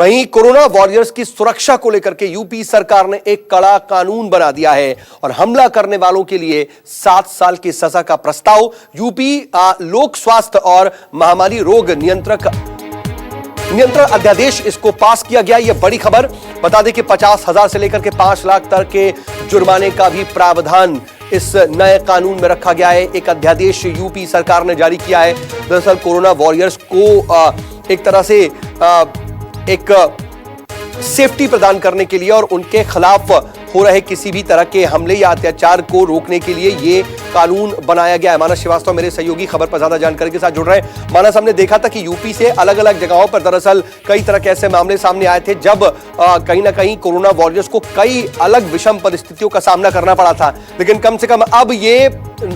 वहीं corona warriors की सुरक्षा को लेकर के यूपी सरकार ने एक कड़ा कानून बना दिया है और हमला करने वालों के लिए 7 साल की सजा का प्रस्ताव यूपी लोक स्वास्थ्य और महामारी रोग नियंत्रण अध्यादेश इसको पास किया गया। यह बड़ी खबर। बता दें कि 50,000 से लेकर के 5 लाख तक के जुर्माने का भी प्रावधान इस नए कानून में रखा गया है। एक अध्यादेश यूपी सरकार ने जारी किया है। दरअसल कोरोना वॉरियर्स को एक तरह से एक सेफ्टी प्रदान करने के लिए और उनके खिलाफ हो रहे किसी भी तरह के हमले या अत्याचार को रोकने के लिए ये कानून बनाया गया है। मानस श्रीवास्तव मेरे सहयोगी खबर पर ज्यादा जानकारी के साथ जुड़ रहे हैं। मानस, हमने देखा था कि यूपी से अलग अलग जगहों पर दरअसल कई तरह के ऐसे मामले सामने आए थे जब कहीं ना कहीं कोरोना वॉरियर्स को कई अलग विषम परिस्थितियों का सामना करना पड़ा था, लेकिन कम से कम अब ये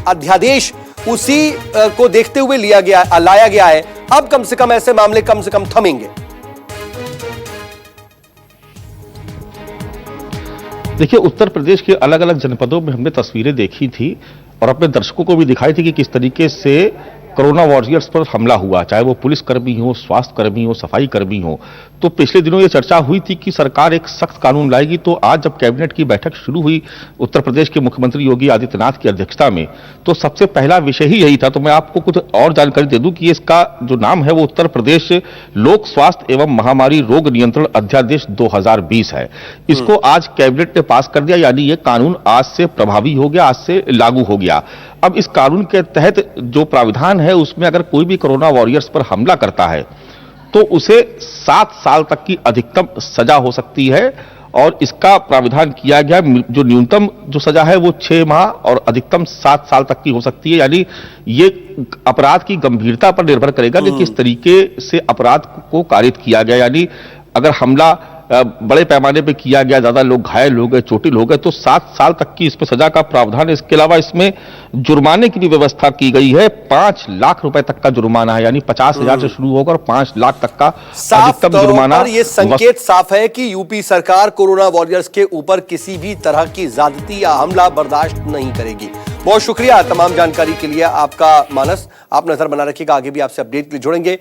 अध्यादेश उसी को देखते हुए लाया गया है। अब कम से कम ऐसे मामले कम से कम थमेंगे। देखिए, उत्तर प्रदेश के अलग अलग जनपदों में हमने तस्वीरें देखी थी और अपने दर्शकों को भी दिखाई थी कि किस तरीके से कोरोना वॉरियर्स पर हमला हुआ, चाहे वो पुलिसकर्मी हो, स्वास्थ्य कर्मी हो, सफाई कर्मी हो। तो पिछले दिनों ये चर्चा हुई थी कि सरकार एक सख्त कानून लाएगी। तो आज जब कैबिनेट की बैठक शुरू हुई उत्तर प्रदेश के मुख्यमंत्री योगी आदित्यनाथ की अध्यक्षता में, तो सबसे पहला विषय ही यही था। तो मैं आपको कुछ और जानकारी दे दूं कि इसका जो नाम है वो उत्तर प्रदेश लोक स्वास्थ्य एवं महामारी रोग नियंत्रण अध्यादेश 2020 है। इसको आज कैबिनेट ने पास कर दिया, यानी ये कानून आज से प्रभावी हो गया, आज से लागू हो गया। अब इस कानून के तहत जो प्राविधान है उसमें अगर कोई भी कोरोना वॉरियर्स पर हमला करता है तो उसे 7 साल तक की अधिकतम सजा हो सकती है और इसका प्राविधान किया गया। जो न्यूनतम जो सजा है वो 6 माह और अधिकतम 7 साल तक की हो सकती है। यानी ये अपराध की गंभीरता पर निर्भर करेगा कि किस तरीके से अपराध को कारित किया गया। यानी अगर हमला बड़े पैमाने पे किया गया, ज्यादा लोग घायल हो गए, चोटिल हो गए, तो 7 साल तक की इसमें सजा का प्रावधान है। इसके अलावा इसमें जुर्माने की भी व्यवस्था की गई है। 5 लाख रुपए तक का जुर्माना है, यानी 50,000 से शुरू होकर 5 लाख तक का अधिकतम जुर्माना। ये संकेत साफ है कि यूपी सरकार कोरोना वॉरियर्स के ऊपर किसी भी तरह की ज्यादती या हमला बर्दाश्त नहीं करेगी। बहुत शुक्रिया तमाम जानकारी के लिए आपका मानस। आप नजर बना रखिएगा, आगे भी आपसे अपडेट के लिए जुड़ेंगे।